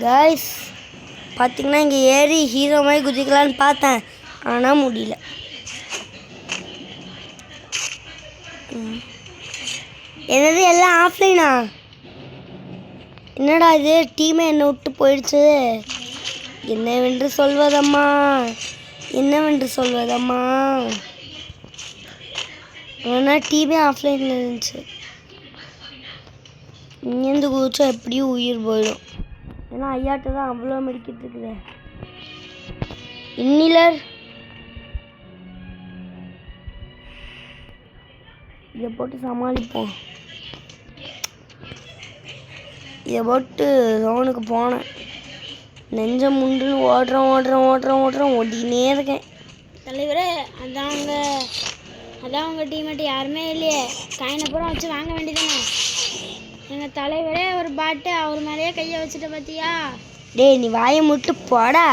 Guys பார்த்தீங்கன்னா இங்கே ஏறி ஹீரோ மாதிரி குதிக்கலான்னு பார்த்தேன், ஆனால் முடியல. என்னது எல்லாம் ஆஃப்லைனா? என்னடா இது, டீமே என்னை விட்டு போயிடுச்சு. என்னவென்று சொல்வதம்மா, என்னவென்று சொல்வதம்மா. ஆனால் டீமே ஆஃப்லைனில் இருந்துச்சு. இங்கேருந்து குதிச்சா எப்படியும் உயிர் போயிடும். ஏன்னா ஐயாட்ட தான் அவ்வளோ மெடிக்கிட்டு இருக்குது. இன்னிலர் இதை போட்டு சமாளிப்போம். இதை போட்டு லோனுக்கு போனேன். நெஞ்சம் முண்டுன்னு ஓடுறோம் ஓடினே இருக்கேன். தலைவரே, அதான் உங்கள் டீமேட்டு யாருமே இல்லையே, காயினை பூரா வச்சு வாங்க வேண்டியதானே. எங்கள் தலைவரே ஒரு பாட்டு, அவர் மேலேயே கையை வச்சுட்ட பார்த்தியா? டேய் நீ வாயை முட்டு போடா,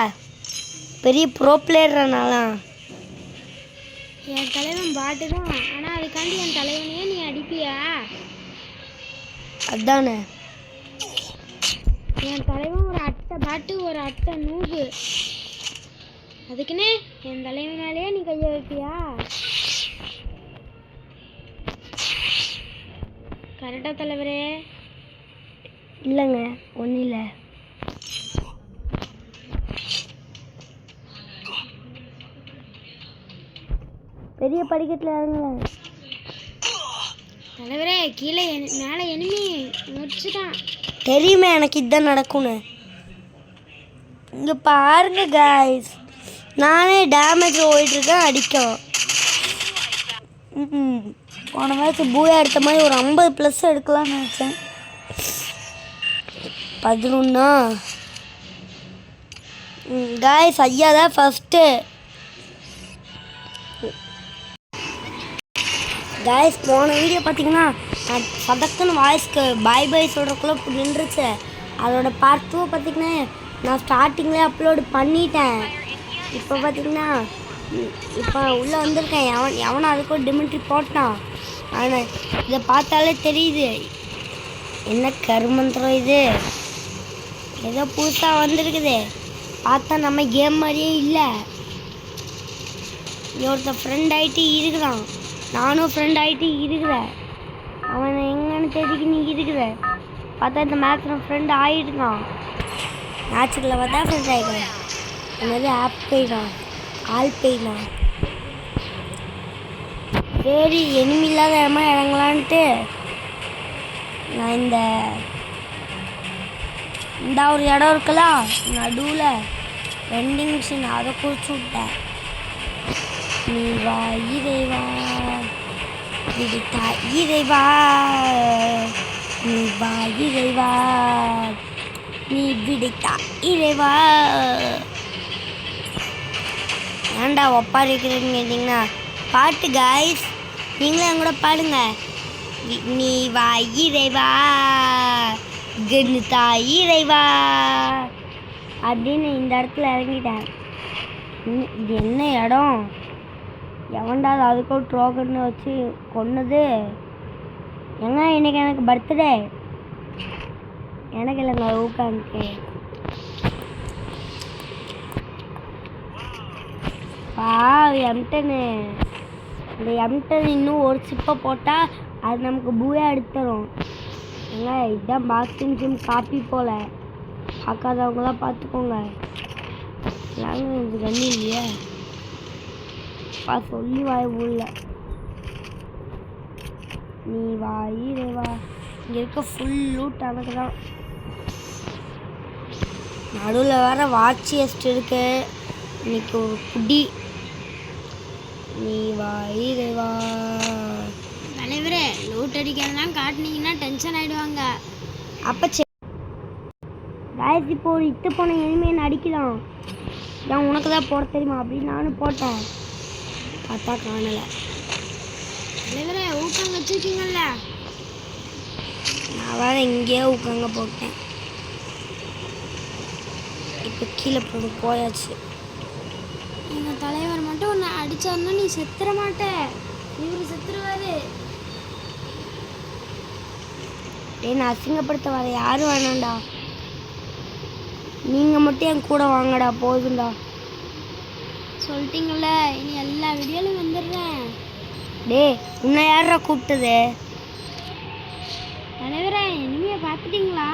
பெரிய ப்ரோ பிளேயர்னாலாம். என் தலைவன் பாட்டு தான், ஆனால் அதுக்காண்டி என் தலைவனையே நீ அடிப்பியா? அதானே, என் தலைவன் ஒரு அட்டை பாட்டு, ஒரு அட்டை நூபு, அதுக்குன்னே என் தலைவன் மேலேயே நீ கையை வைப்பியா? கரெக்டாக தலைவரே? இல்லைங்க, ஒன்றும் இல்லை. பெரிய படிக்கட்டில் இறங்குங்க தலைவரே. கீழே மேலே எனிமி முடிச்சுட்டான். தெரியுமே எனக்கு இதுதான் நடக்கும்னு. இங்கே பாருங்க கைஸ், நானே டேமேஜ் ஓடிட்டுருக்கேன் அடிக்கும். போன மேட்ச் பூயா எடுத்த மாதிரி ஒரு 50+ எடுக்கலாம்னு நினச்சேன். 11 கைஸ். ஐயா தான் ஃபஸ்ட்டு. கைஸ் போன வீடியோ பார்த்தீங்கன்னா நான் சதக்குன்னு வாய்ஸ்க்கு பாய் பாய் சொல்கிறக்குள்ளே நின்றுச்சு. அதோட பார்ட் 2 பார்த்தீங்கன்னா நான் ஸ்டார்டிங்லேயே அப்லோடு பண்ணிட்டேன். இப்போ பார்த்தீங்கன்னா இப்போ உள்ளே வந்திருக்கேன். எவனும் அதுக்கும் டிமிட்ரி போட்டான். ஆனால் இதை பார்த்தாலே தெரியுது என்ன கருமந்திரம் இது, ஏதோ புதுசாக வந்திருக்குது. பார்த்தா நம்ம கேம் மாதிரியே இல்லை. ஒருத்தர் ஃப்ரெண்ட் ஆகிட்டு இருக்குதான், நானும் ஃப்ரெண்ட் ஆகிட்டு இருக்கிறேன். அவன் எங்கன்னு தெரிஞ்சு நீ இருக்கிற பார்த்தா இந்த மேட்ச் நான் ஃப்ரெண்ட் ஆகிட்டுருக்கான். மேட்சுக்குள்ள பார்த்தா ஃப்ரெண்ட் ஆகிடுவேன். என்னது ஆப் போயிடான், ஆள் போயிடான். சரி எனிமி இல்லாத இடமா இறங்கலான்ட்டு நான் இந்த ஒரு இடம் இருக்கலாம் நடுவில் வெண்டிங் மிஷின், அதை குடிச்சு விட்டேன். நீ வா இறைவா, விடுத்தா இறைவா, நீ வா இறைவா, நீ விடுத்தா இறைவா. ஏன்டா ஒப்பாரி இருக்கிறேன்னு கேட்டிங்கன்னா பாட்டு கைஸ், நீங்களும் என் கூட பாடுங்க. நீ வா இறைவா, கண்ணுத்தா இறைவா அப்படின்னு இந்த இடத்துல இறங்கிட்டேன். இது என்ன இடம், எவன்டாது அதுக்கும் ட்ரோகன்னு வச்சு கொன்னது. ஏங்க இன்னைக்கு எனக்கு பர்த்டே, எனக்கு இல்லைங்க ஊக்கானுக்கு. M10 இந்த M10 இன்னும் ஒரு சிப்பை போட்டால் அது நமக்கு பூயா எடுத்துரும். ஏங்க இதுதான் பாக்ஸிங் ஜிம் காப்பி போல், பார்க்காதவங்களாம் பார்த்துக்கோங்க. இது கண்ணி இல்லையா சொல்லி வாய ஊர்ல. நீ வாயிரே வா. இங்கே இருக்க ஃபுல் லூட் எனக்கு தான். நடுவில் வேற வாட்ச் எஸ்ட் இருக்கு. இன்னைக்கு ஒரு குடி. நீ வாயிரே வா. தலைவரே, லூட் அடிக்கிறதுலாம் காட்டினீங்கன்னா டென்ஷன் ஆகிடுவாங்க. அப்போ சரி காயத்ரி இப்போ ஒரு இட்டு போன எனிமையை நடிக்கலாம். ஏன் உனக்கு தான் போட தெரியுமா அப்படின்னு நானும் போட்டேன், பார்த்தா காணலை. தலைவரே, ஊக்கங்க வச்சுருக்கீங்கல்ல? நான் வேறு இங்கேயே ஊக்கங்க போட்டேன். இப்போ கீழே போயாச்சு. எங்கள் தலைவர் மட்டும் உன்னை அடித்தாருன்னா நீ செத்துற மாட்ட, இவர் செத்துருவாரு. நான் அசிங்கப்படுத்த வர யாரும் வேணாண்டா. நீங்கள் மட்டும் என் கூட வாங்கடா, போதும்டா. சொல்லிட்டீங்கல்ல, இனி எல்லா வீடியோலையும் வந்துடுறேன். டேய், உன்னை யாரா கூப்பிட்டது? தலைவரே, இனிமையை பார்த்துட்டீங்களா?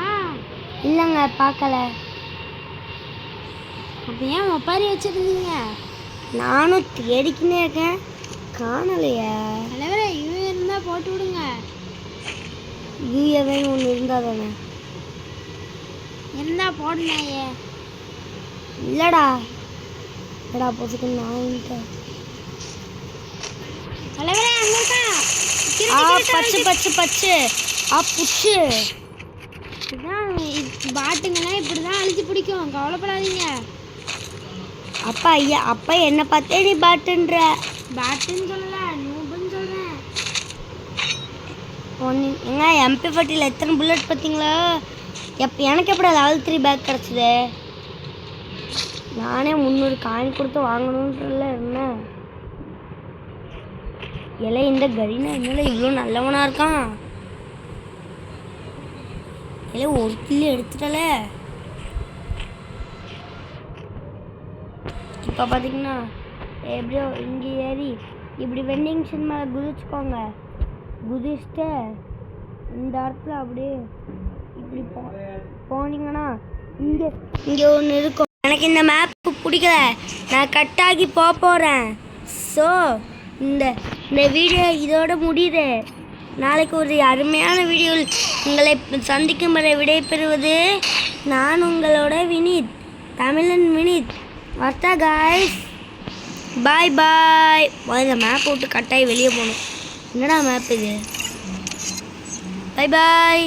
இல்லைங்க, பார்க்கல. அப்போ ஏன் ஒப்பாரி வச்சுருந்தீங்க? நானும் தேடிக்கினே இருக்கேன், காணலையே. தலைவரே, இவன் இருந்தால் போட்டு விடுங்க. யூஏவேன்னு ஒன்று இருந்தால் தானே? இருந்தா போடுங்க. இல்லைடா இல்லடா, பொசுக்கு நான் தலைவரே, அங்கே இருக்கா? பச்சு பச்சு பச்சு புச்சு. இதுதான் பாட்டுங்கெல்லாம் இப்படி தான் அழிச்சு பிடிக்கும், கவலைப்படாதீங்க. அப்பா ஐயா, அப்பா என்ன பார்த்தே நீ பாட்டுன்ற? பாட்டுன்னு சொல்லல, நூபுன்னு சொல்கிறேன். எங்க MP40 எத்தனை புல்லட் பார்த்தீங்களா? எனக்கு எப்படி லெவல் 3 பேக் கிடச்சிது? நானே 300 காயின் கொடுத்து வாங்கணுன்றல இருந்தேன். இல்லை, இந்த கரீனா என்னால இவ்வளோ நல்லவனாக இருக்கான்? இல்லை, ஒரு கில்லு எடுத்துட்டல. இப்போ பார்த்தீங்கன்னா எப்படியோ இங்கே ஏறி இப்படி வெண்டிங் மிஷின் மேலே குதிச்சுக்கோங்க. குதிச்சுட்டு இந்த இடத்துல அப்படியே இப்படி போனீங்கன்னா இங்கே ஒன்று இருக்கும். எனக்கு இந்த மேப்பு பிடிக்கல, நான் கட்டாகி போகிறேன். ஸோ இந்த வீடியோ இதோட முடியுது. நாளைக்கு ஒரு அருமையான வீடியோவில் உங்களை சந்திக்கும் வரை விடைபெறுவது நான் உங்களோட வினித், தமிழன் வினித். வர்த்தா காய்ஸ், பாய் பாய். இந்த மேப் விட்டு கட்டாயி வெளியே போகணும். என்னடா மேப் இது? பாய் பாய்.